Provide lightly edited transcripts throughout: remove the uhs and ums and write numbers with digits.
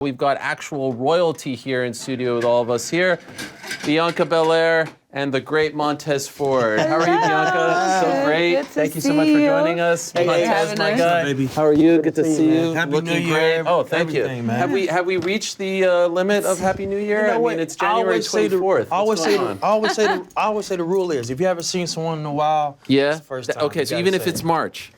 We've got actual royalty here in studio with all of us here. Bianca Belair and the great Montez Ford. How are you, Bianca? So great. Thank you so much for joining us. Hey, Montez, my guy. Baby. How are you? Good to see you. Happy Looking New Year, great. Oh, thank you. man. Have we reached the limit of Happy New Year? You know I mean, it's January 24th. I always say the rule is, if you haven't seen someone in a while, yeah. it's the first time. Okay, so even if it's March.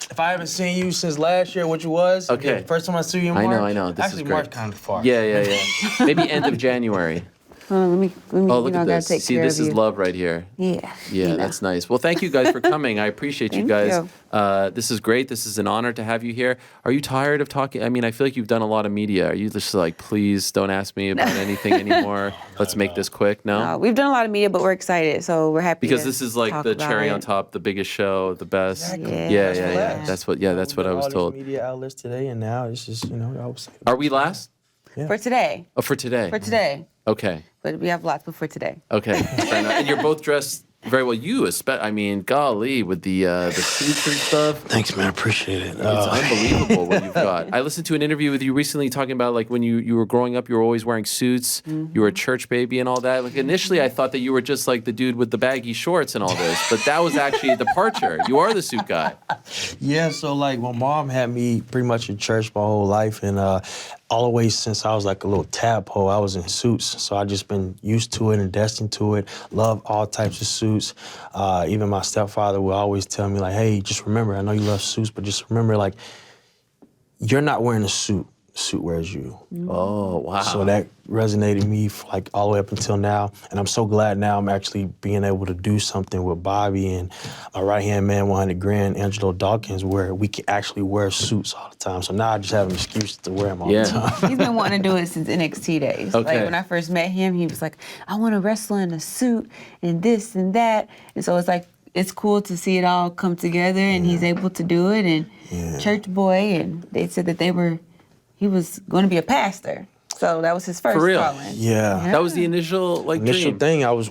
If I haven't seen you since last year, which was, okay. First time I see you in March. I know. This actually, is great. March kind of far. Yeah. Maybe end of January. Let me oh, look at gotta this. take See, care this of is you. love right here. Yeah. Yeah, that's nice. Well, thank you guys for coming. I appreciate you guys. This is great. This is an honor to have you here. Are you tired of talking? I mean, I feel like you've done a lot of media. Are you just like, please don't ask me about anything anymore? Let's make this quick. No? We've done a lot of media, but we're excited, so we're happy. Because this is like the cherry on top, the biggest show, the best. Exactly. Yeah. That's what I was told. Media outlets today, and now it's just, I was. Are we last? Yeah. For today. Oh, for today. For today. Okay. But we have lots before today. Okay. And you're both dressed very well. You, I mean, golly, with the suits and stuff. Thanks, man. I appreciate it. It's unbelievable what you've got. I listened to an interview with you recently talking about like when you were growing up, you were always wearing suits. Mm-hmm. You were a church baby and all that. Like initially, I thought that you were just like the dude with the baggy shorts and all this, but that was actually a departure. You are the suit guy. Yeah. So like, my mom had me pretty much in church my whole life, and all the way since I was like a little tadpole, I was in suits. So I just been used to it and destined to it. Love all types of suits. Even my stepfather would always tell me like, hey, just remember, I know you love suits, but just remember, like, you're not wearing a suit. Suit wears you. Oh, wow. So that resonated me like all the way up until now. And I'm so glad now I'm actually being able to do something with Bobby and my right-hand man, 100 grand, Angelo Dawkins, where we can actually wear suits all the time. So now I just have an excuse to wear them all the time. He's been wanting to do it since NXT days. Okay. Like when I first met him, he was like, I want to wrestle in a suit and this and that. And so it's like, it's cool to see it all come together, and he's able to do it. And church boy, and they said that he was going to be a pastor. So that was his first calling. Yeah. That was the initial initial dream. thing. I was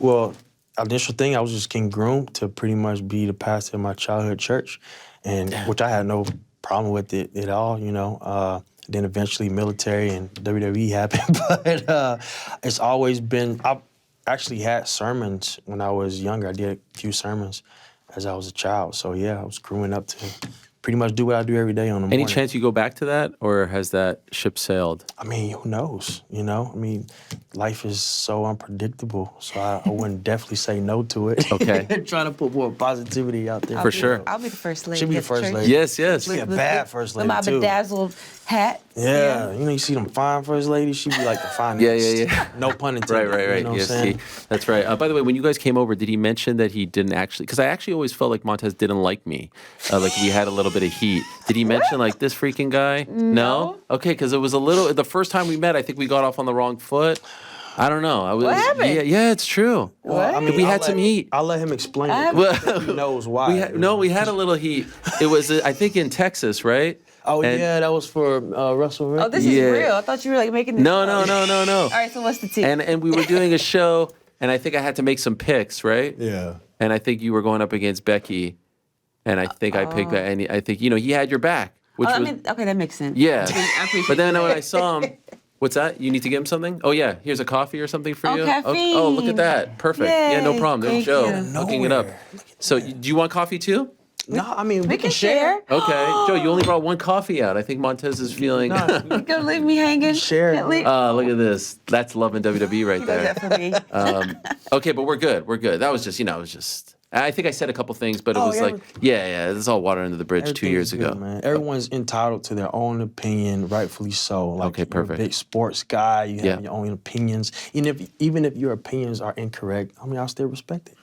just getting groomed to pretty much be the pastor of my childhood church, and which I had no problem with it at all, Then eventually military and WWE happened, but it's always been, I actually had sermons when I was younger. I did a few sermons as I was a child. So yeah, I was growing up to pretty much do what I do every day on the morning. Any chance you go back to that, or has that ship sailed? I mean, who knows, I mean, life is so unpredictable, so I wouldn't definitely say no to it. Okay. Trying to put more positivity out there. For sure. I'll be the first lady. She'll be the first lady. Yes. She'll be a bad first lady, with my bedazzled hat. Yeah, you see them fine first ladies, she'd be like the finest. Yeah. No pun intended. Right. You know what I'm saying? That's right. By the way, when you guys came over, did he mention that he didn't actually, because I actually always felt like Montez didn't like me. Like we had a little bit of heat. Did he mention like this freaking guy? No? Okay, because it was the first time we met, I think we got off on the wrong foot. I don't know. What happened? Yeah, it's true. Well, I mean, we had some heat. I'll let him explain it. He knows why. We had a little heat. It was, I think, in Texas, right? Oh, yeah, that was for Russell. Oh, this is real. I thought you were like making this. No. All right, so what's the tea? And we were doing a show, and I think I had to make some picks, right? Yeah. And I think you were going up against Becky, and I think I picked that, and I think, he had your back. Okay, that makes sense. Yeah. I appreciate but then that. when I saw him, what's that? You need to get him something? Oh, yeah, here's a coffee or something for you. Caffeine. Oh, look at that. Perfect. Yay, yeah, no problem. There's Joe you. hooking it up. So do you want coffee too? No, I mean, we can share. Okay. Joe, you only brought one coffee out. I think Montez is feeling... You're gonna leave me hanging? Share. Look at this. That's Love and WWE right there. That for me. Okay, but we're good. That was just, it was just... I think I said a couple things, but it was it's all water under the bridge 2 years ago. Man. Everyone's entitled to their own opinion, rightfully so. Like, okay, perfect. You're a big sports guy, you have your own opinions. Even if your opinions are incorrect, I mean, I'll still respect it.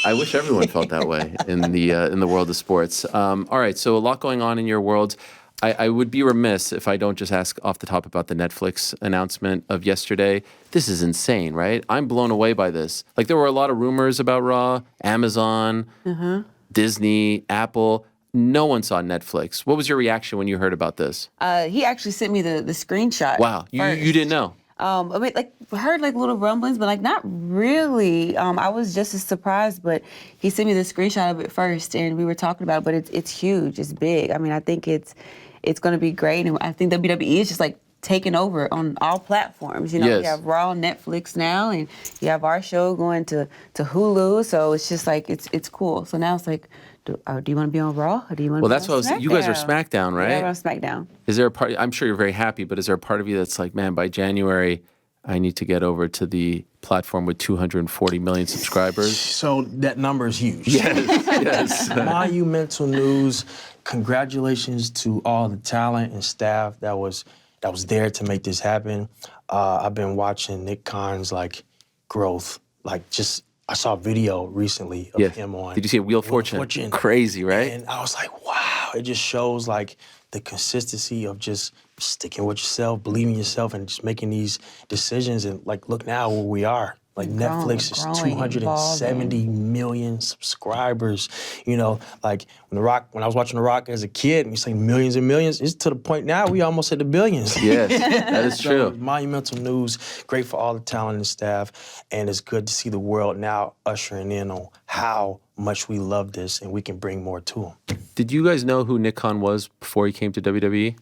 I wish everyone felt that way in the world of sports. All right, so a lot going on in your world. I would be remiss if I don't just ask off the top about the Netflix announcement of yesterday. This is insane, right? I'm blown away by this. Like, there were a lot of rumors about Raw, Amazon, Disney, Apple. No one saw Netflix. What was your reaction when you heard about this? He actually sent me the screenshot. Wow, you didn't know? I mean, heard little rumblings, but not really. I was just as surprised, but he sent me the screenshot of it first, and we were talking about it. But it's huge, it's big. I mean, I think it's going to be great, and I think WWE is just taken over on all platforms. You know, Yes. we have Raw, Netflix now, and you have our show going to Hulu. So it's just like it's cool. So now it's like, do you want to be on Raw or do you want to Well, be that's on what I was. You guys are SmackDown, right? Yeah, we're on SmackDown. Is there a part? I'm sure you're very happy, but is there a part of you that's like, man, by January, I need to get over to the platform with 240 million subscribers? So that number is huge. Yes. Monumental news. Congratulations to all the talent and staff that was there to make this happen. I've been watching Nick Khan's growth. I saw a video recently of him on. Did you see Wheel of Fortune? Crazy, right? And I was like, wow. It just shows the consistency of just sticking with yourself, believing in yourself, and just making these decisions. And look now where we are. Netflix is 270 million subscribers. You know, when I was watching The Rock as a kid, and he's saying millions and millions, it's to the point now we almost hit the billions. Yes, that is true. Monumental news, great for all the talent and staff, and it's good to see the world now ushering in on how much we love this and we can bring more to them. Did you guys know who Nick Khan was before he came to WWE?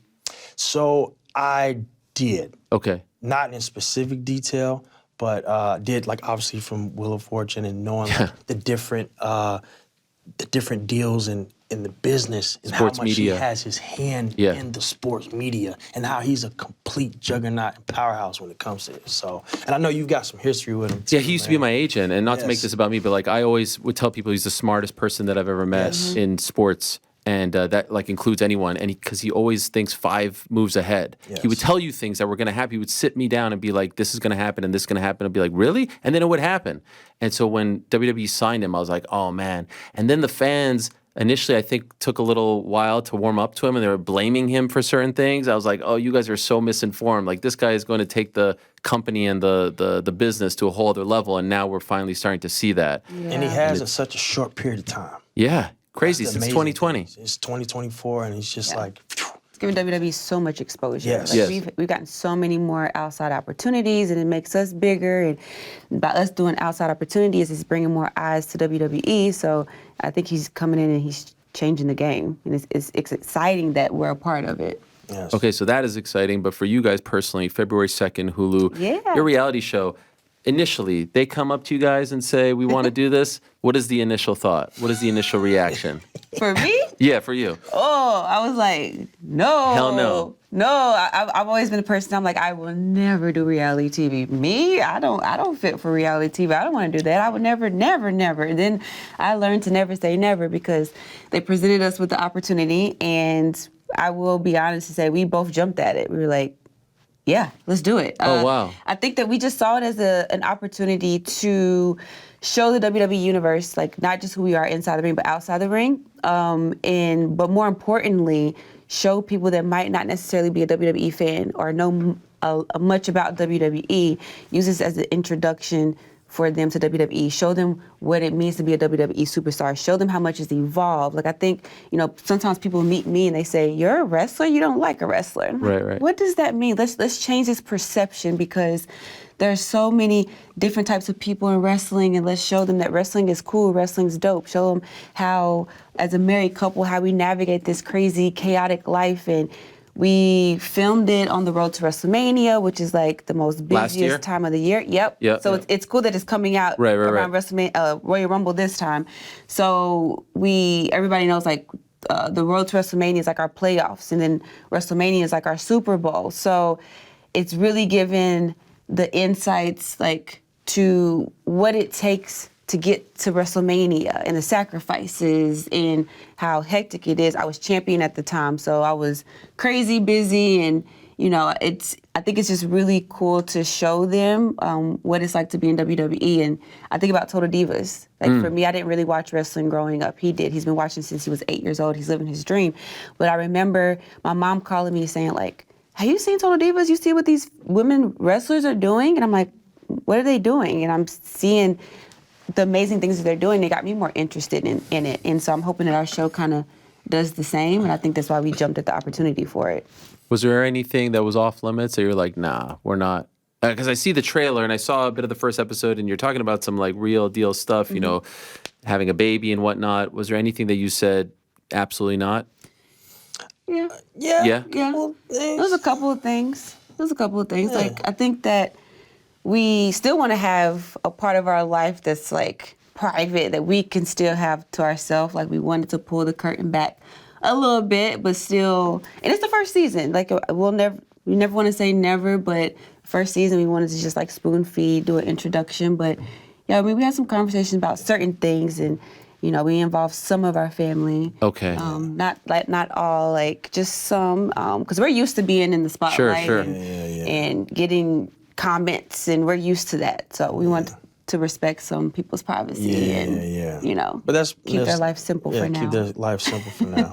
So I did. Okay. Not in specific detail, but did obviously from Wheel of Fortune and knowing the different deals in the business and sports how much media. he has his hand in the sports media and how he's a complete juggernaut and powerhouse when it comes to it. So, and I know you've got some history with him too, Yeah, he used to be my agent, and not to make this about me, but I always would tell people he's the smartest person that I've ever met in sports. And that includes anyone, and because he always thinks 5 moves ahead. Yes. He would tell you things that were going to happen. He would sit me down and be like, "This is going to happen, and this is going to happen." I'd be like, "Really?" And then it would happen. And so when WWE signed him, I was like, "Oh man!" And then the fans initially, I think, took a little while to warm up to him, and they were blaming him for certain things. I was like, "Oh, you guys are so misinformed. This guy is going to take the company and the business to a whole other level." And now we're finally starting to see that. Yeah. And he has in such a short period of time. Yeah. Crazy, That's since amazing 2020. thing. It's 2024, and he's just It's giving WWE so much exposure. Yes. Yes. We've gotten so many more outside opportunities, and it makes us bigger. And by us doing outside opportunities, it's bringing more eyes to WWE. So I think he's coming in and he's changing the game, and it's exciting that we're a part of it. Yes. Okay, so that is exciting. But for you guys personally, February 2nd, Hulu, your reality show, initially, they come up to you guys and say, "We want to do this." What is the initial thought? What is the initial reaction? For me? Yeah, for you. Oh, I was like, no. Hell no. No, I've always been a person, I'm like, I will never do reality TV. Me, I don't fit for reality TV. I don't want to do that. I would never. And then I learned to never say never because they presented us with the opportunity, and I will be honest and say we both jumped at it. We were like, yeah, let's do it. Oh, wow. I think that we just saw it as an opportunity to show the WWE universe, not just who we are inside the ring, but outside the ring. But more importantly, show people that might not necessarily be a WWE fan or know much about WWE, use this as an introduction for them to WWE, show them what it means to be a WWE superstar, show them how much it's evolved. I think, sometimes people meet me and they say, "You're a wrestler? You don't like a wrestler." And I'm like, Right. what does that mean? Let's change this perception because there's so many different types of people in wrestling, and let's show them that wrestling is cool, wrestling's dope. Show them how, as a married couple, how we navigate this crazy, chaotic life. And we filmed it on the road to WrestleMania, which is the most busiest time of the year. Yep. So it's cool that it's coming out around WrestleMania, Royal Rumble this time. So everybody knows the road to WrestleMania is our playoffs, and then WrestleMania is our Super Bowl. So it's really given the insights to what it takes to get to WrestleMania and the sacrifices and how hectic it is. I was champion at the time, so I was crazy busy, and I think it's just really cool to show them what it's like to be in WWE. And I think about Total Divas. For me, I didn't really watch wrestling growing up. He did. He's been watching since he was 8 years old. He's living his dream. But I remember my mom calling me saying "Have you seen Total Divas? You see what these women wrestlers are doing?" And I'm like, "What are they doing?" And I'm seeing the amazing things that they're doing. They got me more interested in it. And so I'm hoping that our show kind of does the same. And I think that's why we jumped at the opportunity for it. Was there anything that was off limits that you're like, nah, we're not? Because I see the trailer and I saw a bit of the first episode, and you're talking about some real deal stuff, having a baby and whatnot. Was there anything that you said, absolutely not? Yeah. Yeah. There was a couple of things. There's a couple of things. Like, I think that we still want to have a part of our life that's like private, that we can still have to ourselves. Like, we wanted to pull the curtain back a little bit, but still, and it's the first season. Like, we never want to say never, but first season we wanted to just like spoon feed, do an introduction. But yeah, I mean, we had some conversations about certain things, and we involved some of our family. Okay. Not all, like just some, because we're used to being in the spotlight Sure. and getting comments, and we're used to that. So we want to respect some people's privacy and But keep their life simple for now. Keep their life simple for now.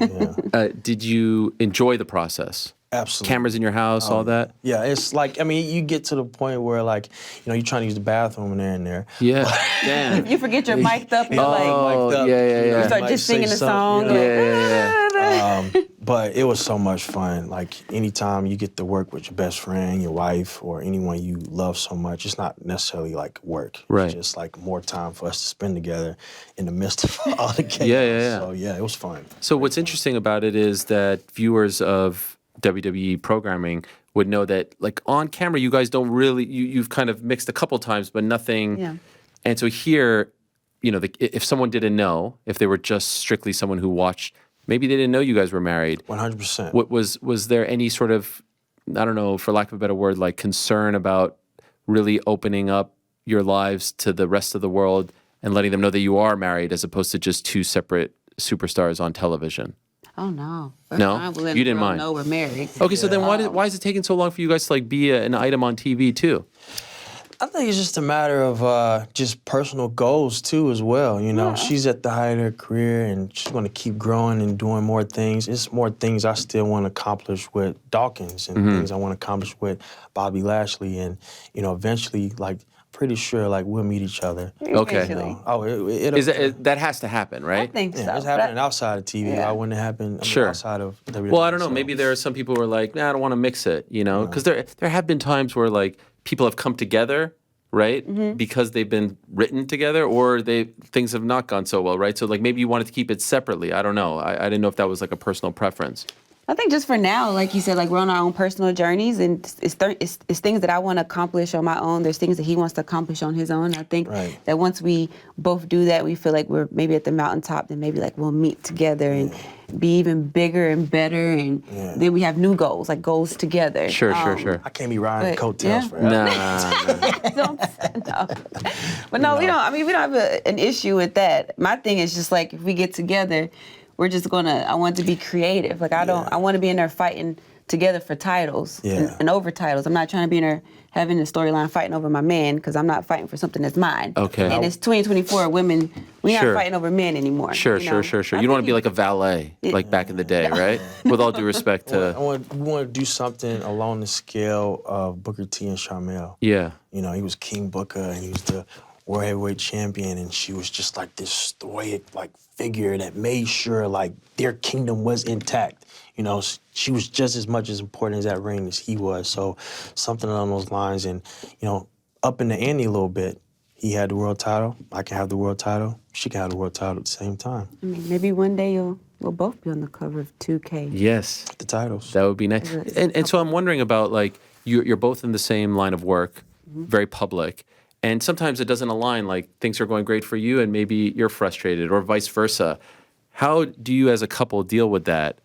Yeah. Did you enjoy the process? Absolutely. Cameras in your house, all that? Yeah, it's like, I mean, you get to the point where, like, you're trying to use the bathroom and they're in there. Yeah. Damn. You forget you're mic'd up. You're Oh, yeah. You start just singing a song. Yeah. But it was so much fun. Like, anytime you get to work with your best friend, your wife, or anyone you love so much, it's not necessarily like work. Right. It's just like more time for us to spend together in the midst of all the chaos. Yeah. So, yeah, it was fun. So what's interesting about it is that viewers of WWE programming would know that, like, on camera, you guys don't really, you've kind of mixed a couple times, but nothing. Yeah. And so here, if someone didn't know, if they were just strictly someone who watched, maybe they didn't know you guys were married. 100%. What was there any sort of, I don't know, for lack of a better word, like concern about really opening up your lives to the rest of the world and letting them know that you are married as opposed to just two separate superstars on television? Oh, no. No? You didn't mind? No, we're married. Okay, so then why is it taking so long for you guys to like be an item on TV too? I think it's just a matter of just personal goals too, as well. She's at the height of her career, and she's going to keep growing and doing more things. It's more things I still want to accomplish with Dawkins, and things I want to accomplish with Bobby Lashley, and eventually, like, pretty sure like we'll meet each other. Okay. That has to happen, right? I think so. It's happening outside of TV. Why wouldn't it happen outside of WWE? Well, I don't know. Maybe there are some people who are like, nah, I don't want to mix it, because there have been times where like people have come together, right? Because they've been written together, or things have not gone so well, right? So like maybe you wanted to keep it separately. I don't know. I didn't know if that was like a personal preference. I think just for now, like you said, like we're on our own personal journeys, and it's things that I want to accomplish on my own. There's things that he wants to accomplish on his own. I think that once we both do that, we feel like we're maybe at the mountaintop, then maybe like we'll meet together and be even bigger and better, and then we have new goals, like goals together. Sure. I can't be riding coattails forever. No. But no, we don't. I mean, we don't have an issue with that. My thing is just like if we get together, we're just I want to be creative. Like I want to be in there fighting together for titles and over titles. I'm not trying to be in there having a storyline fighting over my man, because I'm not fighting for something that's mine. Okay. And it's 2024, women, we're not fighting over men anymore. Sure. You don't want to be like a valet, like back in the day, right? With all due respect to... We want to do something along the scale of Booker T and Sharmell. Yeah. He was King Booker, and he was the World Heavyweight Champion, and she was just like this stoic, like, figure that made sure, like, their kingdom was intact. She was just as much as important as that ring as he was. So something along those lines, and, up in the ante a little bit. He had the world title. I can have the world title. She can have the world title at the same time. I mean, maybe one day we'll both be on the cover of 2K. Yes. The titles. That would be nice. And so I'm wondering about, like, you're both in the same line of work, very public. And sometimes it doesn't align, like things are going great for you and maybe you're frustrated, or vice versa. How do you as a couple deal with that?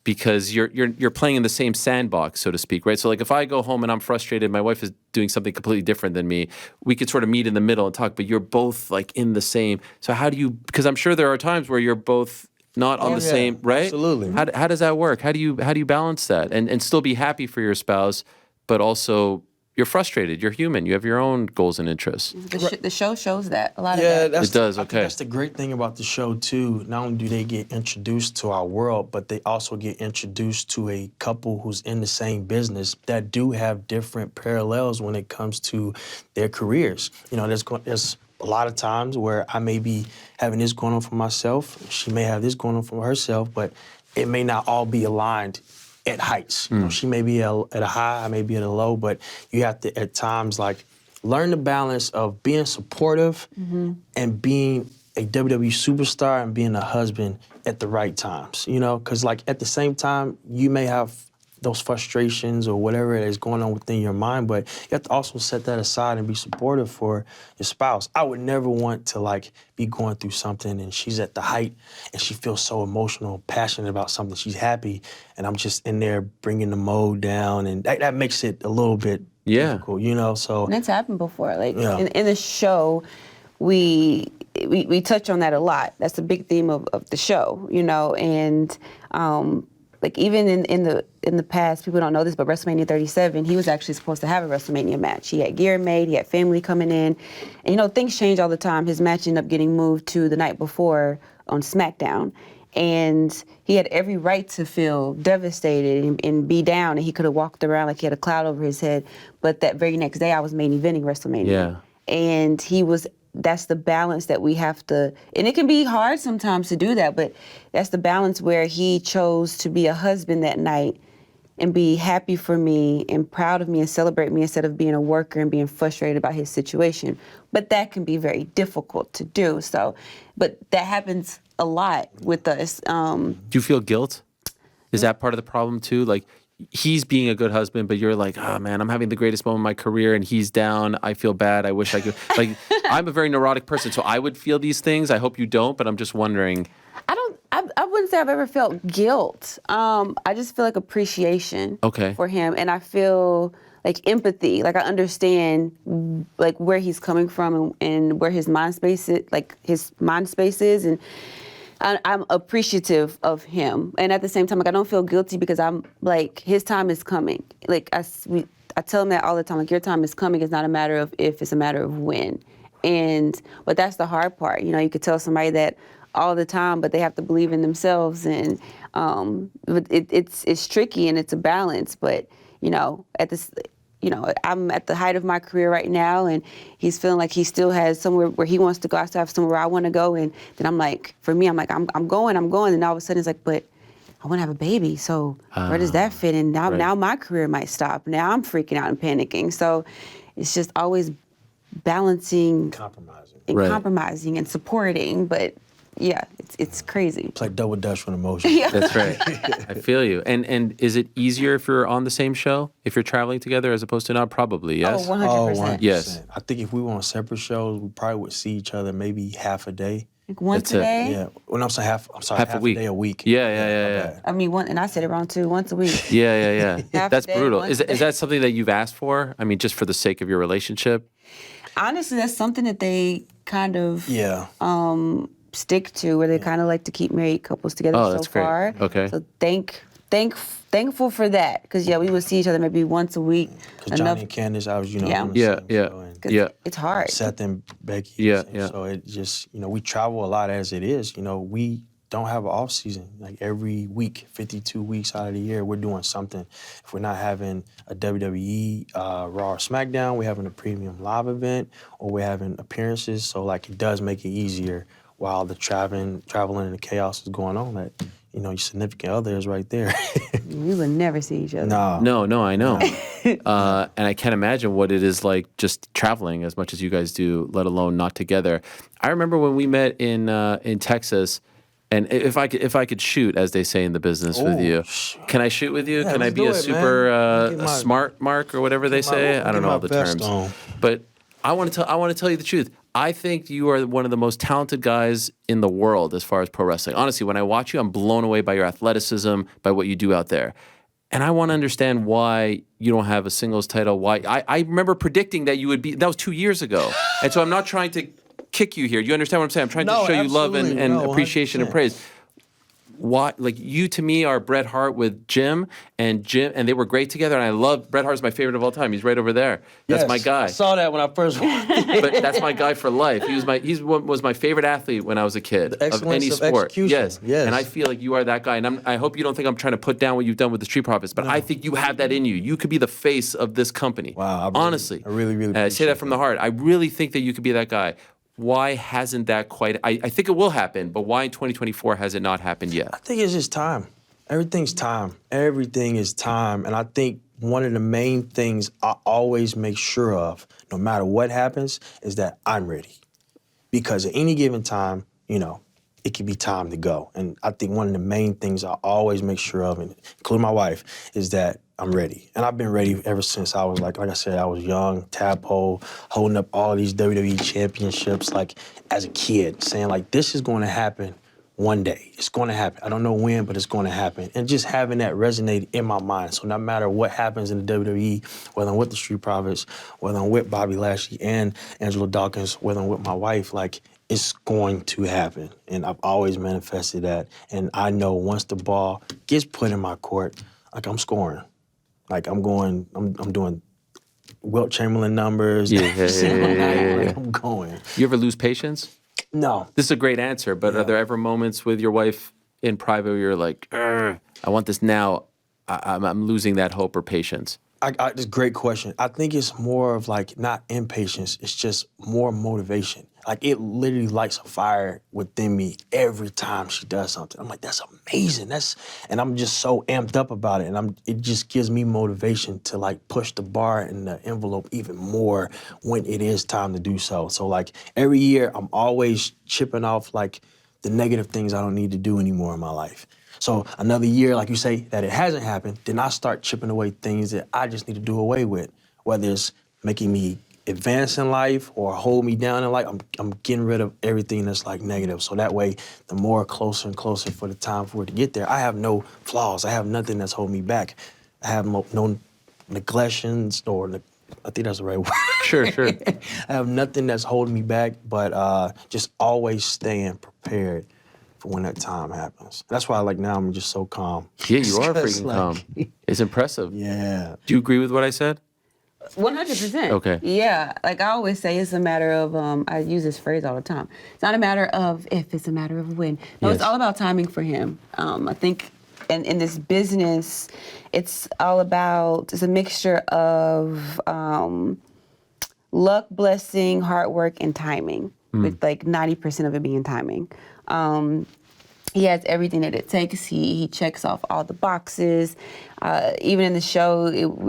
Because you're playing in the same sandbox, so to speak, right? So like if I go home and I'm frustrated, my wife is doing something completely different than me, we could sort of meet in the middle and talk, but you're both like in the same. So how do you, because I'm sure there are times where you're both not on the same, right? Absolutely. How does that work? How do you balance that and still be happy for your spouse, but also you're frustrated. You're human. You have your own goals and interests. The show shows that a lot of that. It does. I think that's the great thing about the show too. Not only do they get introduced to our world, but they also get introduced to a couple who's in the same business that do have different parallels when it comes to their careers. There's a lot of times where I may be having this going on for myself. She may have this going on for herself, but it may not all be aligned at heights. She may be at a high, I may be at a low, but you have to, at times, like, learn the balance of being supportive and being a WWE superstar and being a husband at the right times, because, like, at the same time, you may have those frustrations or whatever is going on within your mind, but you have to also set that aside and be supportive for your spouse. I would never want to like be going through something and she's at the height and she feels so emotional, passionate about something, she's happy, and I'm just in there bringing the mode down, and that makes it a little bit difficult, you know, so. And it's happened before. Like in the show, we touch on that a lot. That's a big theme of the show, you know, and like even in the past, people don't know this, but WrestleMania 37, he was actually supposed to have a WrestleMania match. He had gear made, he had family coming in, and you know, things change all the time. His match ended up getting moved to the night before on SmackDown. And he had every right to feel devastated and be down, and he could have walked around like he had a cloud over his head. But that very next day, I was main eventing WrestleMania. Yeah. And that's the balance that we have to, and it can be hard sometimes to do that, but that's the balance where he chose to be a husband that night and be happy for me and proud of me and celebrate me instead of being a worker and being frustrated about his situation. But that can be very difficult to do. So, but that happens a lot with us. Do you feel guilt? Is that part of the problem too? Like, he's being a good husband, but you're like, oh man, I'm having the greatest moment of my career and he's down. I feel bad. I wish I could. Like, I'm a very neurotic person, so I would feel these things. I hope you don't, but I'm just wondering. I wouldn't say I've ever felt guilt. I just feel like appreciation for him, and I feel like empathy. Like I understand like where he's coming from and where his mind space is, and I'm appreciative of him. And at the same time, like I don't feel guilty because I'm like, his time is coming. Like I tell him that all the time. Like your time is coming. It's not a matter of if, it's a matter of when. But that's the hard part. You know, you could tell somebody that all the time, but they have to believe in themselves. And it's tricky and it's a balance. But you know, I'm at the height of my career right now, and he's feeling like he still has somewhere where he wants to go. I still have somewhere I want to go, and then I'm like, for me, I'm like, I'm going, and all of a sudden it's like, but I want to have a baby, so where does that fit in? Now my career might stop. Now I'm freaking out and panicking. So it's just always balancing, compromising and supporting, but. Yeah, it's crazy. It's like double dutch with emotion. Yeah. That's right. I feel you. And is it easier if you're on the same show, if you're traveling together as opposed to not? Probably, yes? Oh, 100%. 100%. Yes. I think if we were on separate shows, we probably would see each other maybe half a day. Like once a day? Yeah. Well, I'm sorry, half a day a week. Yeah. I mean, and I said it wrong too, once a week. Yeah. That's a day, brutal. Is that something that you've asked for? I mean, just for the sake of your relationship? Honestly, that's something that they kind of stick to, where they kind of like to keep married couples together so far. Great. Okay. So thankful for that, because we would see each other maybe once a week. Because Johnny and Candace, I was, on the same show, It's hard. Seth and Becky. Yeah. So it just, we travel a lot as it is. We don't have an off season. Like every week, 52 weeks out of the year, we're doing something. If we're not having a WWE Raw or SmackDown, we're having a premium live event, or we're having appearances. So like it does make it easier while the traveling and the chaos is going on. That your significant other is right there. We would never see each other. No, I know. And I can't imagine what it is like just traveling as much as you guys do, let alone not together. I remember when we met in Texas. And if I could shoot, as they say in the business, with you, can I shoot with you? Yeah, can I be a super smart mark or whatever they say? I don't know all the terms. But I want to tell you the truth. I think you are one of the most talented guys in the world as far as pro wrestling. Honestly, when I watch you, I'm blown away by your athleticism, by what you do out there. And I want to understand why you don't have a singles title. Why I remember predicting that you would be. That was 2 years ago. And so I'm not trying to kick you here. You understand what I'm saying? I'm trying to show you love and appreciation 100%. And praise. Why, like you to me are Bret Hart with Jim, and they were great together. And I love Bret Hart's my favorite of all time. He's right over there. That's my guy. I saw that when I first walked in. But that's my guy for life. He was my favorite athlete when I was a kid of any sport. Execution. Yes. And I feel like you are that guy. And I hope you don't think I'm trying to put down what you've done with the Street Profits, but I think you have that in you. You could be the face of this company. Wow. Honestly, I really I say that from the heart. I really think that you could be that guy. Why hasn't that quite? I think it will happen, but why in 2024 has it not happened yet? I think it's just time. Everything's time. Everything is time. And I think one of the main things I always make sure of, no matter what happens, is that I'm ready. Because at any given time, it could be time to go. And I think one of the main things I always make sure of, and including my wife, is that I'm ready. And I've been ready ever since I was like I said, I was young, tadpole, holding up all these WWE championships, like as a kid, saying like, this is going to happen one day. It's going to happen. I don't know when, but it's going to happen. And just having that resonate in my mind. So no matter what happens in the WWE, whether I'm with the Street Profits, whether I'm with Bobby Lashley and Angelo Dawkins, whether I'm with my wife, like, it's going to happen. And I've always manifested that. And I know once the ball gets put in my court, like, I'm scoring. Like, I'm doing Wilt Chamberlain numbers. Yeah. Like, I'm going. You ever lose patience? No. This is a great answer, but are there ever moments with your wife in private where you're like, I want this now, I'm losing that hope or patience? That's a great question. I think it's more of like not impatience, it's just more motivation. Like it literally lights a fire within me every time she does something. I'm like, that's amazing. And I'm just so amped up about it. And it just gives me motivation to like push the bar and the envelope even more when it is time to do so. So like every year I'm always chipping off like the negative things I don't need to do anymore in my life. So another year, like you say, that it hasn't happened, then I start chipping away things that I just need to do away with, whether it's making me advance in life or hold me down in life. I'm getting rid of everything that's like negative. So that way, the more closer and closer for the time for it to get there, I have no flaws. I have nothing that's holding me back. I have no neglections or I think that's the right word. Sure. I have nothing that's holding me back, but just always staying prepared for when that time happens. That's why, like, now I'm just so calm. Yeah, you are Just freaking like- calm. It's impressive. Yeah. Do you agree with what I said? 100%. Okay. Yeah, like I always say, it's a matter of, I use this phrase all the time. It's not a matter of if, it's a matter of when. No, Yes. It's all about timing for him. I think in this business, it's all about, it's a mixture of luck, blessing, hard work, and timing, with like 90% of it being timing. He has everything that it takes. He checks off all the boxes. Even in the show,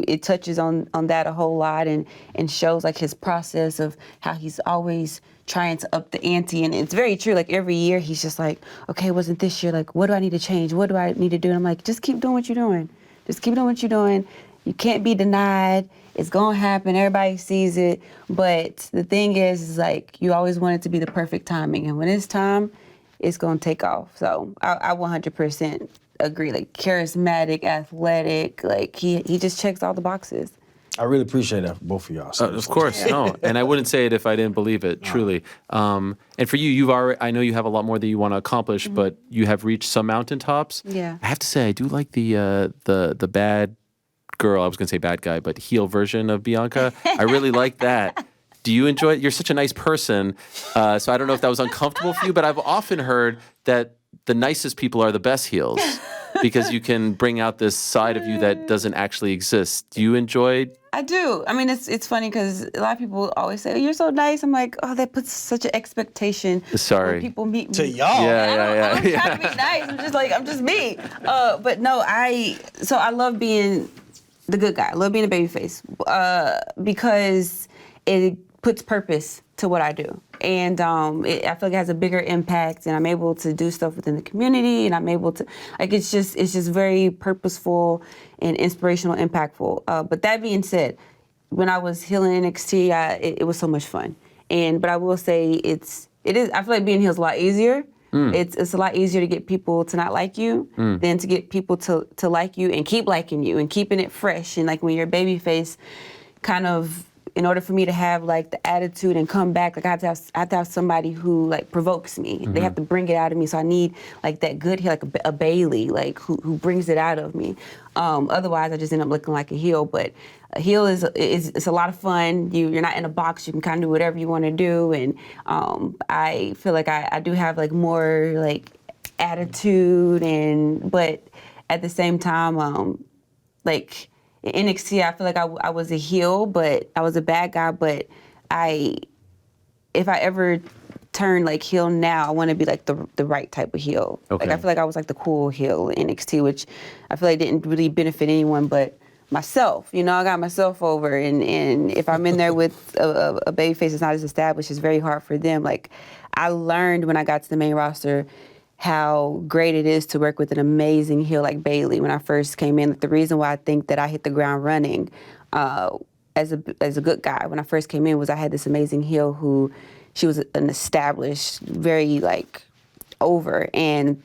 it touches on that a whole lot and shows like his process of how he's always trying to up the ante. And it's very true. Like every year, he's just like, okay, wasn't this year? Like, what do I need to change? What do I need to do? And I'm like, just keep doing what you're doing. Just keep doing what you're doing. You can't be denied. It's gonna happen. Everybody sees it. But the thing is like, you always want it to be the perfect timing. And when it's time, it's gonna take off. So I 100% agree. Like charismatic, athletic, like he just checks all the boxes. I really appreciate that for both of y'all. Of course, no. And I wouldn't say it if I didn't believe it, truly. And for you, I know you have a lot more that you want to accomplish, but you have reached some mountaintops. Yeah. I have to say, I do like the bad girl, I was going to say bad guy, but heel version of Bianca. I really like that. Do you enjoy it? You're such a nice person, so I don't know if that was uncomfortable for you, but I've often heard that the nicest people are the best heels because you can bring out this side of you that doesn't actually exist. Do you enjoy? I do. I mean, it's funny because a lot of people always say, "Oh, you're so nice." I'm like, "Oh, that puts such an expectation." Sorry. When people meet me. To y'all. Yeah. I'm trying to be nice. I'm just like, I'm just me. But no, I love being the good guy. I love being a babyface because it puts purpose to what I do. And I feel like it has a bigger impact, and I'm able to do stuff within the community, and I'm able to, like, it's just very purposeful and inspirational, impactful. But that being said, when I was healing NXT, it was so much fun. But I will say it is, I feel like being healed is a lot easier. It's a lot easier to get people to not like you than to get people to like you and keep liking you and keeping it fresh. And like when you're a babyface, kind of, in order for me to have like the attitude and come back, like I have to have somebody who like provokes me. They have to bring it out of me. So I need like that good heel, like a Bailey, like who brings it out of me. Otherwise, I just end up looking like a heel. But a heel is it's a lot of fun. You're not in a box. You can kind of do whatever you want to do. And I feel like I do have like more like attitude but at the same time, like. In NXT, I feel like I was a heel, but I was a bad guy. But if I ever turn like heel now, I want to be like the right type of heel. Okay. Like I feel like I was like the cool heel in NXT, which I feel like didn't really benefit anyone but myself. You know, I got myself over, and if I'm in there with a babyface that's not as established, it's very hard for them. Like, I learned when I got to the main roster how great it is to work with an amazing heel like Bayley. When I first came in, the reason why I think that I hit the ground running as a good guy when I first came in was I had this amazing heel who, she was an established, very like over, and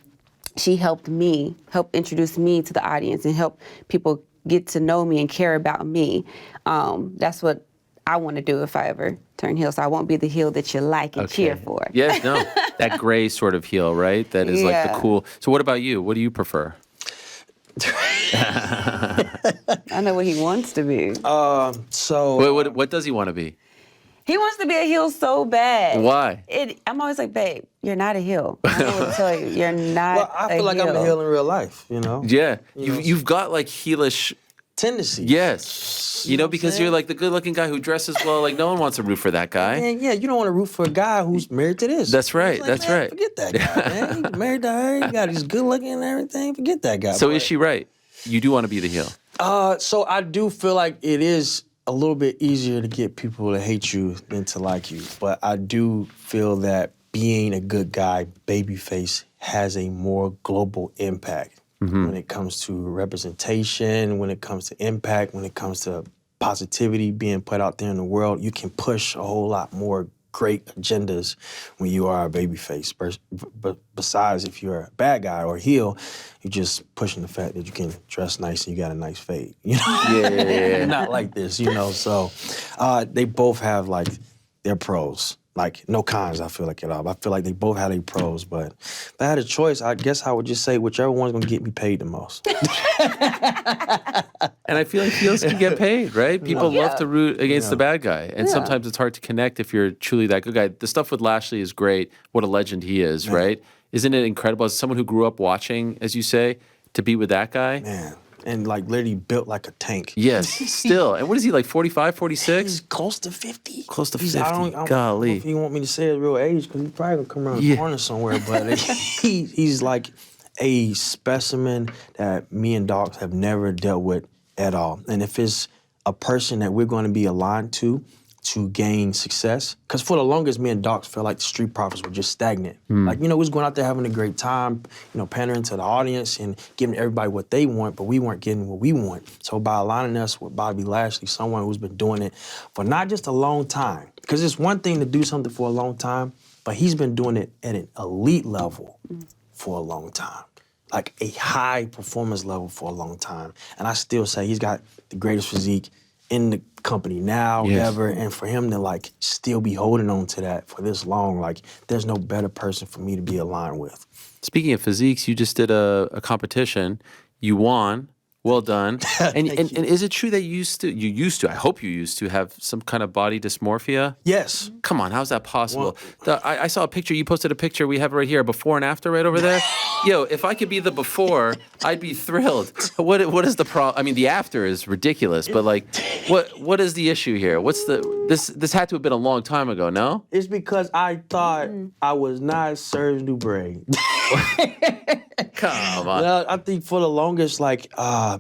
she helped introduce me to the audience and help people get to know me and care about me. That's what I want to do if I ever turn heel. So I won't be the heel that you like and cheer for. Yes, no, that gray sort of heel, right? That is like the cool. So what about you? What do you prefer? I know what he wants to be. What does he want to be? He wants to be a heel so bad. Why? I'm always like, babe, you're not a heel. I don't know what to tell you. You're not Well, I feel like I'm a heel in real life, you know? Yeah. You've got like heelish tendencies. Yes. You know, because you're like the good-looking guy who dresses well. Like, no one wants to root for that guy. And yeah, you don't want to root for a guy who's married to this. That's right. Like, that's man, right. Forget that guy, man. He's married to her. He got he's good-looking and everything. Forget that guy. So is she right? You do want to be the heel. So I do feel like it is a little bit easier to get people to hate you than to like you. But I do feel that being a good guy, babyface, has a more global impact when it comes to representation, when it comes to impact, when it comes to positivity being put out there in the world. You can push a whole lot more great agendas when you are a babyface. But besides, if you're a bad guy or a heel, you're just pushing the fact that you can dress nice and you got a nice fade. You know? Yeah. Not like this, you know. So they both have like their pros. Like no cons, I feel like at all. I feel like they both have their pros, but if I had a choice, I guess I would just say whichever one's gonna get me paid the most. And I feel like heels can get paid, right? People love to root against the bad guy. And sometimes it's hard to connect if you're truly that good guy. The stuff with Lashley is great. What a legend he is, right? Isn't it incredible as someone who grew up watching, as you say, to be with that guy? Man. And like literally built like a tank. Yes, still. And what is he, like 45, 46? He's close to 50. Close to 50, I don't know golly. if you want me to say his real age, because he's probably going to come around the corner somewhere. But he's like a specimen that me and dogs have never dealt with at all. And if it's a person that we're going to be aligned to gain success, because for the longest, me and Docs felt like the Street Profits were just stagnant. Like, you know, we was going out there having a great time, you know, pandering to the audience and giving everybody what they want, but we weren't getting what we want. So by aligning us with Bobby Lashley, someone who's been doing it for not just a long time, because it's one thing to do something for a long time, but he's been doing it at an elite level for a long time. Like a high performance level for a long time. And I still say he's got the greatest physique in the company now, ever, and for him to like still be holding on to that for this long, like there's no better person for me to be aligned with. Speaking of physiques, you just did a competition. You won. Well done. And is it true that you used to, I hope you used to have some kind of body dysmorphia? Yes. Come on, how's that possible? I saw a picture, you posted a picture, we have it right here, a before and after right over there. Yo, if I could be the before, I'd be thrilled. What is the problem? I mean, the after is ridiculous, but like, what is the issue here? This had to have been a long time ago, no? It's because I thought I was not Serge Dubré. Come on. Well, I think for the longest, like, I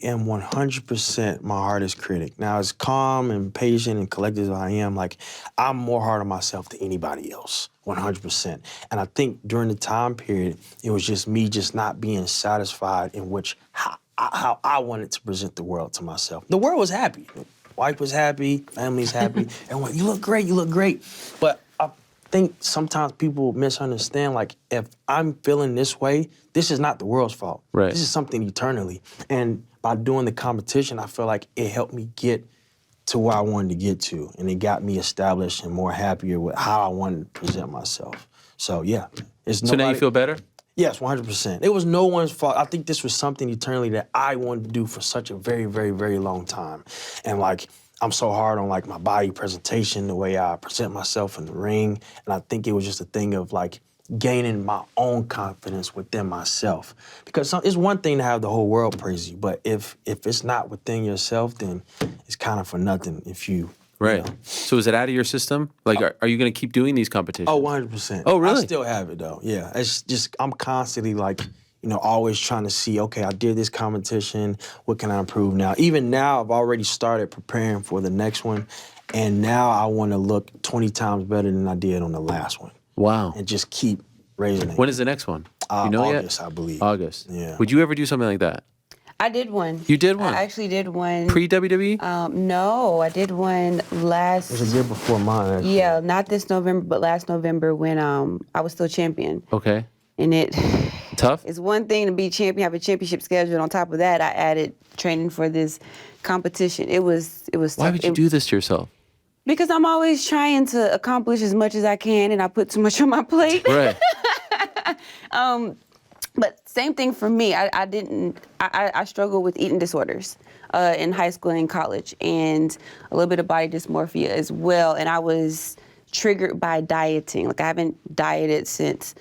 am 100% my hardest critic. Now, as calm and patient and collected as I am, like, I'm more hard on myself than anybody else, 100%. And I think during the time period, it was just me just not being satisfied in which how I wanted to present the world to myself. The world was happy. Wife was happy, family's happy. Everyone, you look great, you look great. But I think sometimes people misunderstand, like, if I'm feeling this way, this is not the world's fault. Right. This is something eternally. And by doing the competition, I feel like it helped me get to where I wanted to get to. And it got me established and more happier with how I wanted to present myself. So, yeah. So now you feel better? Yes, 100%. It was no one's fault. I think this was something eternally that I wanted to do for such a very, very, very long time. And, like, I'm so hard on, like, my body presentation, the way I present myself in the ring. And I think it was just a thing of, like, gaining my own confidence within myself. Because it's one thing to have the whole world praise you, but if it's not within yourself, then it's kind of for nothing if you... Right. You know. So is it out of your system? Like, are you going to keep doing these competitions? Oh, 100%. Oh, really? I still have it, though. Yeah. It's just, I'm constantly, like, always trying to see, okay, I did this competition, what can I improve now? Even now, I've already started preparing for the next one, and now I want to look 20 times better than I did on the last one. Wow. And just keep raising it. When is the next one? You know August, yet? I believe. August. Yeah. Would you ever do something like that? I did one. You did one? I actually did one. Pre-WWE? No, I did one last. It was a year before mine, actually. Yeah, not this November, but last November when I was still champion. Okay. And Tough? it's one thing to be champion, have a championship schedule. On top of that, I added training for this competition. It was tough. Why would you do this to yourself? Because I'm always trying to accomplish as much as I can, and I put too much on my plate. Right. But same thing for me. I struggled with eating disorders in high school and college, and a little bit of body dysmorphia as well. And I was triggered by dieting. Like I haven't dieted since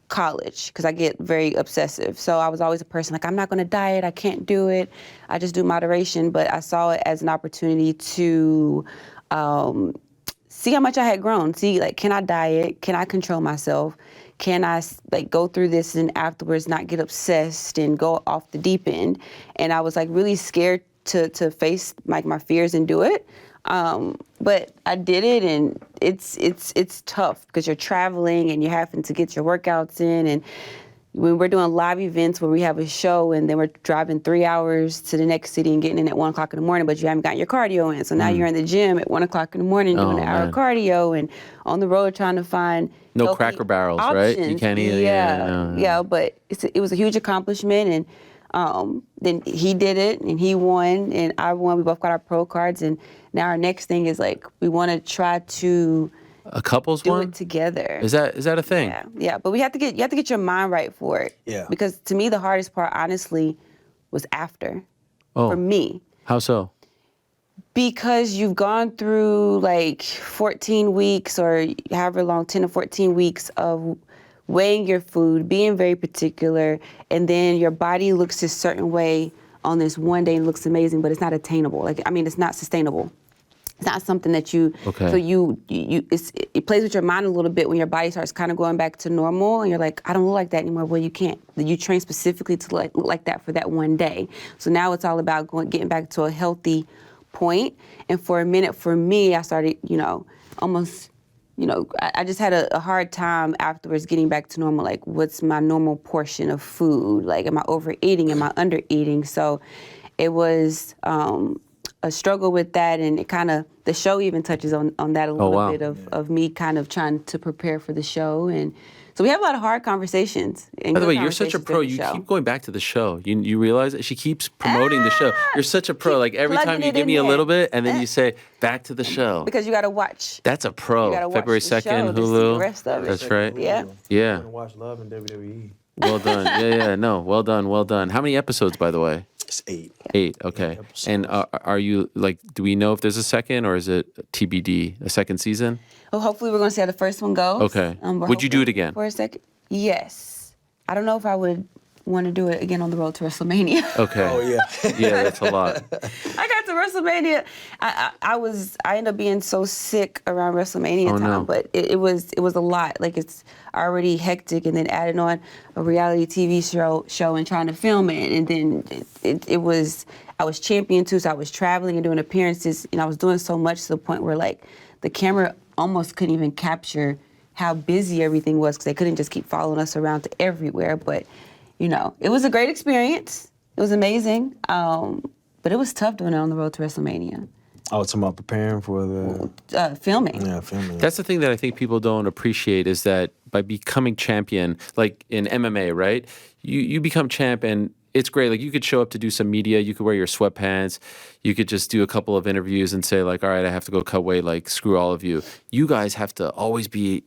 college because I get very obsessive. So I was always a person like, I'm not going to diet. I can't do it. I just do moderation. But I saw it as an opportunity to see how much I had grown. See, like, can I diet? Can I control myself? Can I go through this and afterwards not get obsessed and go off the deep end? And I was like really scared to face like my fears and do it. But I did it, and it's tough because you're traveling and you're having to get your workouts in. And when we're doing live events where we have a show and then we're driving 3 hours to the next city and getting in at 1 o'clock in the morning, but you haven't gotten your cardio in. So now you're in the gym at 1 o'clock in the morning doing an hour of cardio and on the road trying to find No healthy Cracker Barrels, options. right? You can't eat. Yeah, but it was a huge accomplishment, and then he did it and he won and I won. We both got our pro cards, and now our next thing is like we want to try to A couples do one? it together. Is that a thing? Yeah, but you have to get your mind right for it. Yeah. Because to me the hardest part honestly was after. Oh. For me. How so? Because you've gone through like 14 weeks or however long, 10 to 14 weeks of weighing your food, being very particular, and then your body looks a certain way on this one day and looks amazing, but it's not attainable. It's not sustainable. It's not something that you. Okay. So it plays with your mind a little bit when your body starts kind of going back to normal, and you're like, I don't look like that anymore. Well, you can't. You train specifically to look like that for that one day. So now it's all about getting back to a healthy point. And for a minute, for me, I started, almost. I just had a hard time afterwards getting back to normal. Like, what's my normal portion of food? Like, am I overeating? Am I undereating? So it was a struggle with that, and the show even touches on that a little bit of me kind of trying to prepare for the show. And so we have a lot of hard conversations. By the way, you're such a pro. You keep going back to the show. You realize that she keeps promoting the show. You're such a pro. Like every time you give me a little bit, and then you say back to the show. Because you got to watch. That's a pro. You gotta watch February the 2nd, show to see Hulu. the rest of it. That's right. Yeah. Yeah. Watch Love and WWE. Well done. Yeah. No, well done. How many episodes, by the way? It's 8. 8. Okay. And are you do we know if there's a second, or is it TBD, a second season? Well, hopefully we're going to see how the first one goes. Okay. Would you do it again? For a second? Yes. I don't know if I would want to do it again on the road to WrestleMania. Okay. Oh, yeah. Yeah, that's a lot. I got to WrestleMania. I ended up being so sick around WrestleMania time, no. but it was a lot. Like, it's already hectic, and then adding on a reality TV show and trying to film it, and then it was. I was champion too, so I was traveling and doing appearances, and I was doing so much to the point where like the camera almost couldn't even capture how busy everything was because they couldn't just keep following us around to everywhere. But it was a great experience. It was amazing. But it was tough doing it on the road to WrestleMania. Oh, it's about preparing for the... Filming. Yeah, filming. That's the thing that I think people don't appreciate is that by becoming champion, like in MMA, right? You become champ and it's great. Like you could show up to do some media. You could wear your sweatpants. You could just do a couple of interviews and say like, all right, I have to go cut weight. Like screw all of you. You guys have to always be,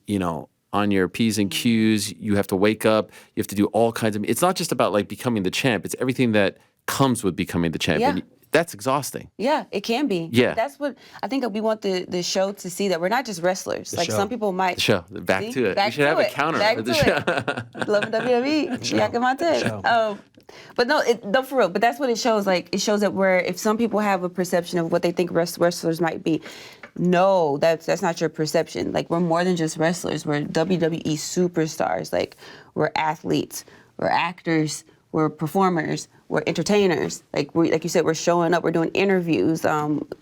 on your P's and Q's. You have to wake up. You have to do all kinds of... It's not just about like becoming the champ. It's everything that comes with becoming the champ. Yeah. And that's exhausting. Yeah, it can be. Yeah. That's what I think we want the show to see, that we're not just wrestlers. Like show. Some people might... The show. Back See? to it. Back We should to have a it. counter Back for the to show. Love WWE, Bianca Montez. But no, for real. But that's what it shows. Like, it shows that if some people have a perception of what they think wrestlers might be, no, that's not your perception. Like, we're more than just wrestlers. We're WWE superstars. Like, we're athletes. we're actors, we're performers, we're entertainers. Like you said, we're showing up, we're doing interviews.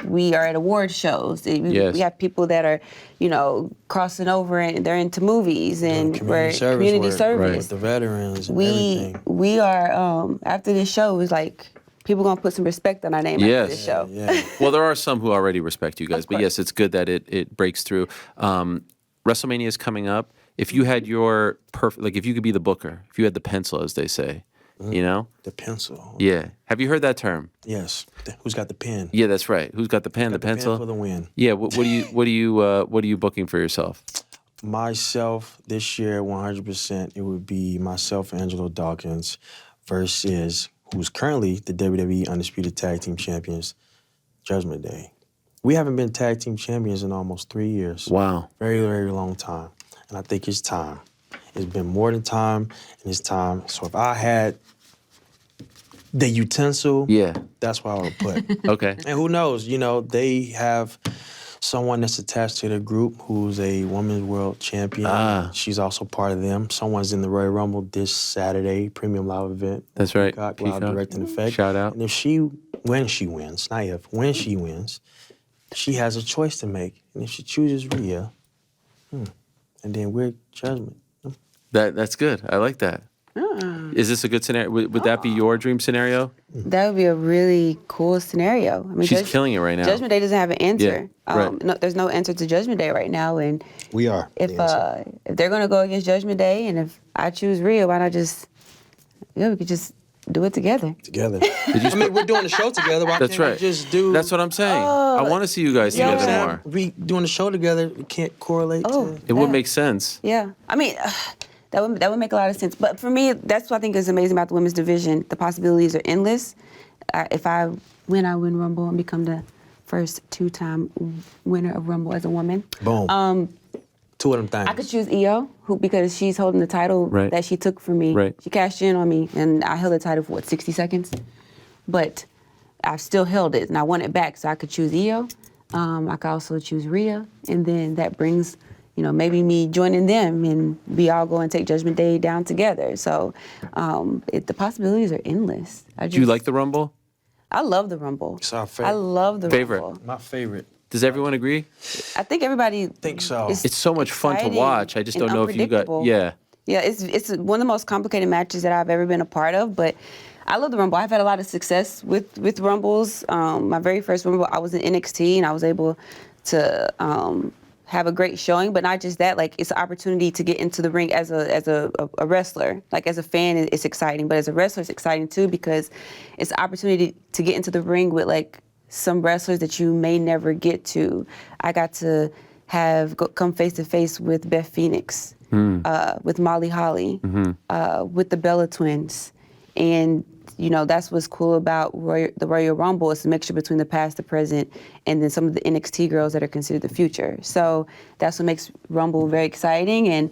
We are at award shows. We have people that are, crossing over and they're into movies and we're community service with the veterans and everything. We are after this show is like people gonna put some respect on our name after this show. Yeah. Well, there are some who already respect you guys, but yes, it's good that it breaks through. WrestleMania is coming up. If you had your perfect, if you could be the booker, if you had the pencil, as they say, The pencil. Yeah. Have you heard that term? Yes. Who's got the pen? Yeah, that's right. Who's got the pen? The pencil pen for the win. Yeah. What are you booking for yourself? Myself this year, 100%. It would be myself, Angelo Dawkins, versus who's currently the WWE Undisputed Tag Team Champions, Judgment Day. We haven't been tag team champions in almost 3 years. Wow. Very, very long time. And I think it's time. It's been more than time, and it's time. So if I had the utensil, that's what I would put. Okay. And who knows? They have someone that's attached to the group who's a women's world champion. She's also part of them. Someone's in the Royal Rumble this Saturday, premium live event. That's right. Peacock, live direct in effect. Shout out. And when she wins, not if, when she wins, she has a choice to make. And if she chooses Rhea, and then we're Judgment. That's good. I like that. Is this a good scenario? Would that be your dream scenario? That would be a really cool scenario. I mean, she's killing it right now. Judgment Day doesn't have an answer. Yeah, right. No, there's no answer to Judgment Day right now, and we are. If they're gonna go against Judgment Day, and if I choose Rhea, why not just we could just do it together. We're doing the show together. Why That's can't right. we just do? That's what I'm saying. I want to see you guys together more. We doing the show together. We can't correlate. It would make sense. Yeah, I mean. That would make a lot of sense. But for me, that's what I think is amazing about the women's division. The possibilities are endless. If I win Rumble and become the first 2-time winner of Rumble as a woman. Boom. Two of them things. I could choose Io, because she's holding the title that she took from me. Right. She cashed in on me, and I held the title for, 60 seconds? But I've still held it, and I won it back, so I could choose Io. I could also choose Rhea, and then that brings... maybe me joining them and we all go and take Judgment Day down together. So the possibilities are endless. Do you like the Rumble? I love the Rumble. It's our favorite. I love the Rumble. My favorite. Does everyone agree? I think everybody thinks so. It's so much fun to watch. I just don't know if you got... Yeah, it's one of the most complicated matches that I've ever been a part of, but I love the Rumble. I've had a lot of success with Rumbles. My very first Rumble, I was in NXT, and I was able to... have a great showing, but not just that. Like, it's an opportunity to get into the ring as a wrestler. Like, as a fan, it's exciting, but as a wrestler, it's exciting too, because it's an opportunity to get into the ring with some wrestlers that you may never get to. I got to come face to face with Beth Phoenix, with Molly Holly, with the Bella Twins, and that's what's cool about the Royal Rumble. It's a mixture between the past, the present, and then some of the NXT girls that are considered the future. So that's what makes Rumble very exciting, and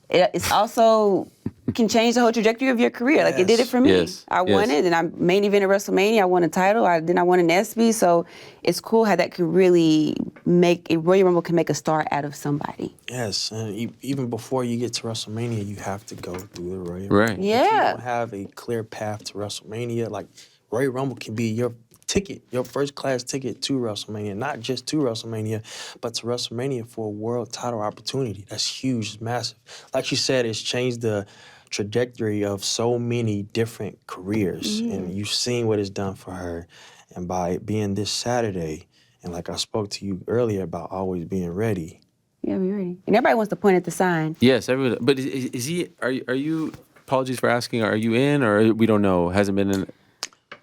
it's also can change the whole trajectory of your career. Like, it did it for me. Yes. I won it, and I main event at WrestleMania. I won a title. Then I won an ESPY. So it's cool how that can really make a Royal Rumble can make a star out of somebody. Yes, and even before you get to WrestleMania, you have to go through the Royal Rumble. Right. Yeah. If you don't have a clear path to WrestleMania, like, Royal Rumble can be your ticket, your first-class ticket to WrestleMania, not just to WrestleMania, but to WrestleMania for a world title opportunity. That's huge, it's massive. Like you said, it's changed the trajectory of so many different careers, and you've seen what it's done for her. And by it being this Saturday, and like I spoke to you earlier about always being ready. Yeah, be ready. And everybody wants to point at the sign. Yes, everybody. But is he? Are you? Apologies for asking. Are you in, or we don't know? Hasn't been in.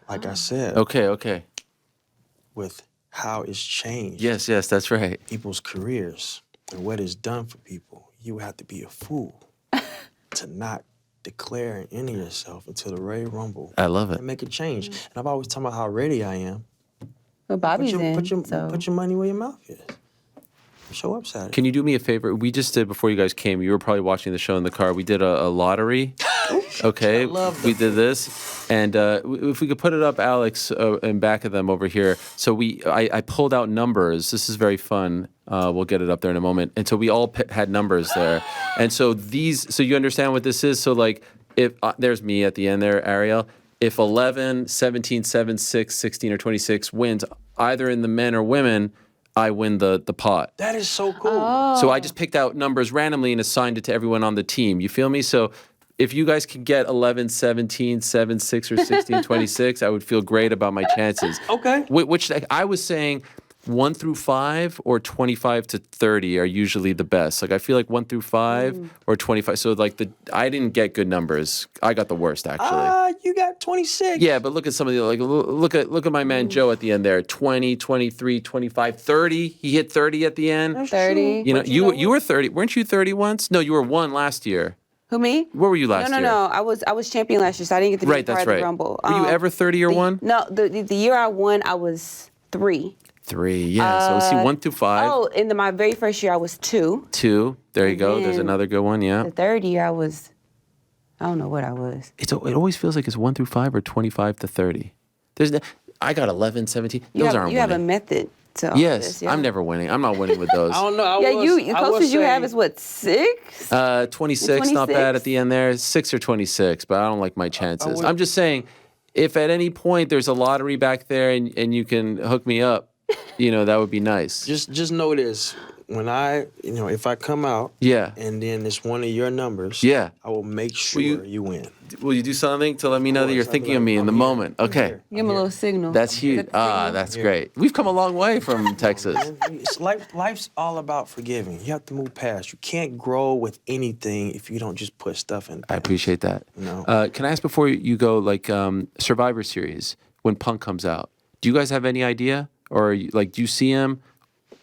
Like I said. Okay. With how it's changed. Yes, that's right. People's careers and what it's done for people. You have to be a fool to not declare and enter yourself into the Royal Rumble. I love it. And make a change. And I've always talked about how ready I am. Well, Bobby's put your money where your mouth is. Show up Saturday. Can you do me a favor? We just did, before you guys came, you were probably watching the show in the car. We did a lottery. Okay, we did this, and if we could put it up, Alex, in back of them over here. So I pulled out numbers. This is very fun. We'll get it up there in a moment. And so we all had numbers there, and so you understand what this is. So if there's me at the end there, Ariel. If 11, 17, 7, 6, 16, or 26 wins, either in the men or women, I win the pot. That is so cool. So I just picked out numbers randomly and assigned it to everyone on the team. You feel me? So if you guys could get 11, 17, 7, 6, or 16, 26, I would feel great about my chances. Okay. Which I was saying 1 through 5 or 25 to 30 are usually the best. Like I feel like 1 through 5 or 25. So like I didn't get good numbers. I got the worst actually. You got 26. Yeah, but look at some of the like look at my man Joe at the end there. 20, 23, 25, 30. He hit 30 at the end. That's 30. true. You know, But you were 30. Weren't you 30 once? No, you were 1 last year. Who, me? Where were you last year? No. I was champion last year, so I didn't get to be Right, part that's of the right. Rumble. Were you ever 30 or 1? No, the year I won, I was 3. 3, yeah. So let's see, 1 through 5. Oh, in my very first year, I was 2. 2. There you go. There's then another good one. Yeah. The third year, I don't know what I was. It always feels like it's 1 through 5 or 25 to 30. I got 11, 17. Those aren't You have a winning. method to all Yes, this, yeah. I'm never winning. I'm not winning with those. I don't know. The closest you have is what, 6? 26, not bad 26? at the end there. 6 or 26, but I don't like my chances. would- I'm just saying, if at any point there's a lottery back there and you can hook me up, that would be nice. Just know this. When if I come out Yeah. and then it's one of your numbers, Yeah. I will make sure you- you win. Will you do something to let me know that you're course, I'll be thinking of like, me in I'm the here. moment? I'm Okay. here. Give him a little signal. That's Is huge. that the signal? That's great. We've come a long way from Texas. It's life's all about forgiving. You have to move past. You can't grow with anything if you don't just put stuff in. I appreciate that. No. Can I ask before you go, like Survivor Series, when Punk comes out, do you guys have any idea? Or do you see him?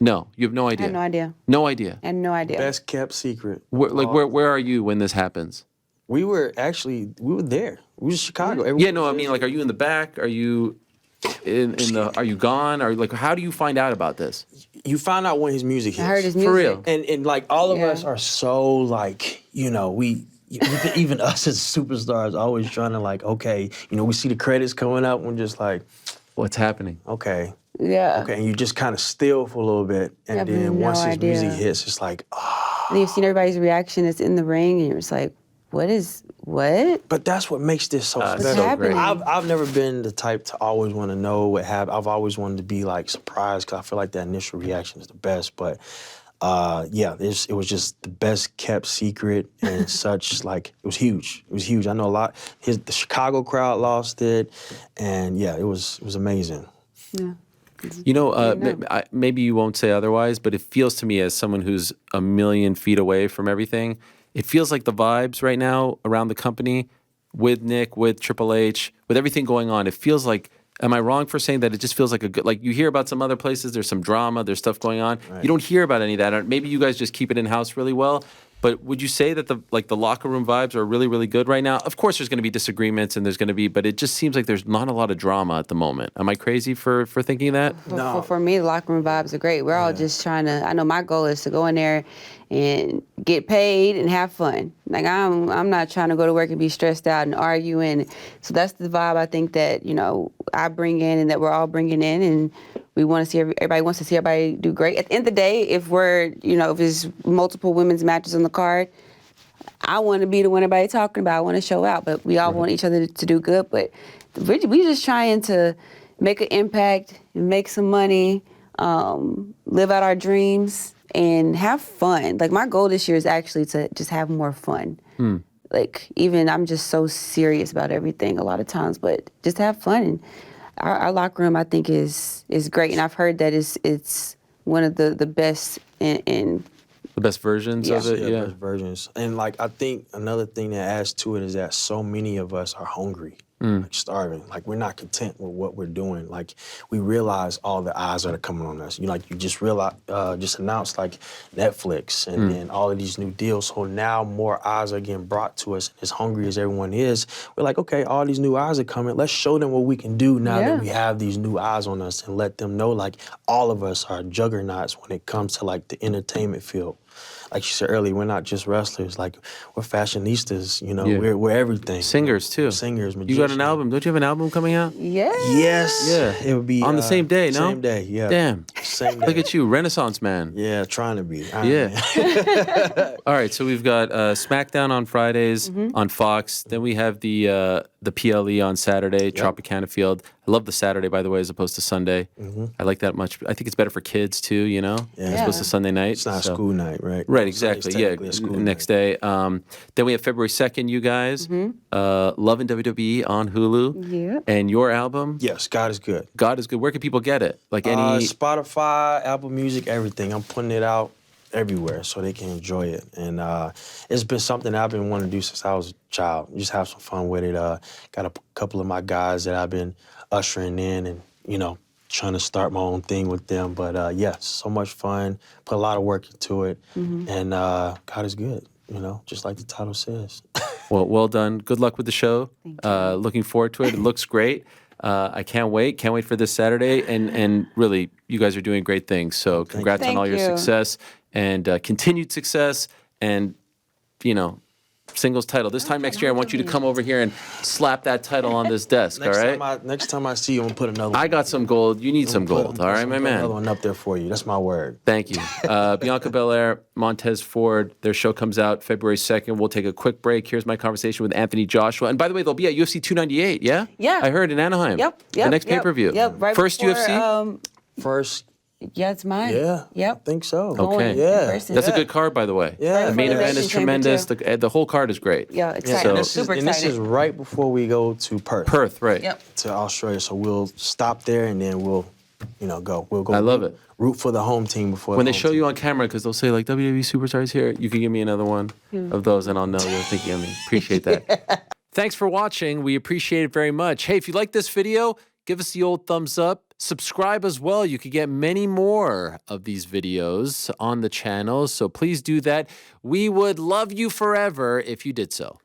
No, you have no idea. I had no idea. No idea. I had no idea. Best kept secret. Where are you when this happens? We were there. We was in Chicago. Yeah, no, I mean, are you in the back? Are you are you gone? Or how do you find out about this? You find out when his music hits. I heard his music. For real. And all of Yeah. us are so we even us as superstars always trying to okay, we see the credits coming up and we're just like, What's happening? okay. Yeah. Okay, and you just kind of still for a little bit, and have then no once his idea. music hits, it's like, And you've seen everybody's reaction that's in the ring, and you're just like, what? But that's what makes this so It's special. so great. I've never been the type to always want to know what happened. I've always wanted to be surprised because I feel like that initial reaction is the best. But it was just the best kept secret and such. It was huge. It was huge. I know a lot. The Chicago crowd lost it, and it was amazing. Yeah. Maybe you won't say otherwise, but it feels to me as someone who's a million feet away from everything, it feels like the vibes right now around the company with Nick, with Triple H, with everything going on, it feels like, am I wrong for saying that it just feels like a good, you hear about some other places, there's some drama, there's stuff going on. Right. You don't hear about any of that. Or maybe you guys just keep it in-house really well. But would you say that the locker room vibes are really, really good right now? Of course, there's going to be disagreements and there's going to be, but it just seems like there's not a lot of drama at the moment. Am I crazy for thinking that? No. For me, the locker room vibes are great. We're all just trying to. I know my goal is to go in there and get paid and have fun. I'm not trying to go to work and be stressed out and arguing. So that's the vibe I think that I bring in and that we're all bringing in, and we want to see everybody wants to see everybody do great. At the end of the day, if if there's multiple women's matches on the card, I want to be the one everybody talking about. I want to show out, but we all want each other to do good. But we just trying to make an impact, make some money, live out our dreams, and have fun. My goal this year is actually to just have more fun. Even I'm just so serious about everything a lot of times, but just have fun. And our locker room, I think, is great, and I've heard that it's one of the best in the best versions of it. Best versions. And I think another thing that adds to it is that so many of us are hungry. Starving. We're not content with what we're doing. We realize all the eyes that are coming on us. You just realize, just announced Netflix and all of these new deals. So now more eyes are getting brought to us. As hungry as everyone is, we're okay, all these new eyes are coming. Let's show them what we can do now that we have these new eyes on us, and let them know all of us are juggernauts when it comes to the entertainment field. like you said earlier, we're not just wrestlers. Like, we're fashionistas, you know, Yeah. we're everything. Singers too. Singers, You magicians. got an album? Don't you have an album coming out? Yeah. Yes. Yeah. It would be On the same day, no? Same day, yeah. Damn. Same day. Look at you, Renaissance man. Yeah, trying to be. Yeah. All right, so we've got SmackDown on Fridays on Fox. Then we have the PLE on Saturday, Tropicana Field. I love the Saturday, by the way, as opposed to Sunday. I like that much. I think it's better for kids too, you know, as opposed to Sunday night. It's not school night, right? Right, Sunday's exactly. Yeah, technically a school next night. day. Then we have February 2nd, you guys. Love WWE on Hulu. Yeah. And your album, Yes, God is good. God is Good. Where can people get it? Like any. Spotify, Apple Music, everything. I'm putting it out everywhere so they can enjoy it. And it's been something I've been wanting to do since I was a child. Just have some fun with it. Got a couple of my guys that I've been ushering in and, you know, trying to start my own thing with them. But yeah, so much fun. Put a lot of work into it. And God is good, you know, just like the title says. Well done. Good luck with the show. Looking forward to it. It looks great. I can't wait. Can't wait for this Saturday. And really, you guys are doing great things. So congrats on all your success and continued success and, you know, singles title. This time next year, I want you to come over here and slap that title on this desk, all right? Next time I see you, I'm going to put another one. I got some gold. You need some gold, all right, my man? Another one up there for you. That's my word. Thank you. Bianca Belair, Montez Ford, their show comes out February 2nd. We'll take a quick break. Here's my conversation with Anthony Joshua. And by the way, they'll be at UFC 298, yeah? Yeah. I heard in Anaheim. Yep. The next pay-per-view. Yep. Right First before, UFC? First, Yeah, it's mine. yeah. Yep. I think so. Okay. Yeah. That's a good card, by the way. Yeah. The main event is Chamber tremendous. too. The whole card is great. Yeah, excited. So- Super And this excited. is right before we go to Perth. Perth, right. Yep. To Australia. So we'll stop there and then we'll, you know, go. We'll go. I love it. Root for the home team before When the they home show team. you on camera, because they'll say, like, WWE Superstars here, you can give me another one of those, and I'll know you're thinking of me. Appreciate that. Thanks for watching. We appreciate it very much. Hey, if you like this video, give us the old thumbs up. Subscribe as well. You could get many more of these videos on the channel, so please do that. We would love you forever if you did so.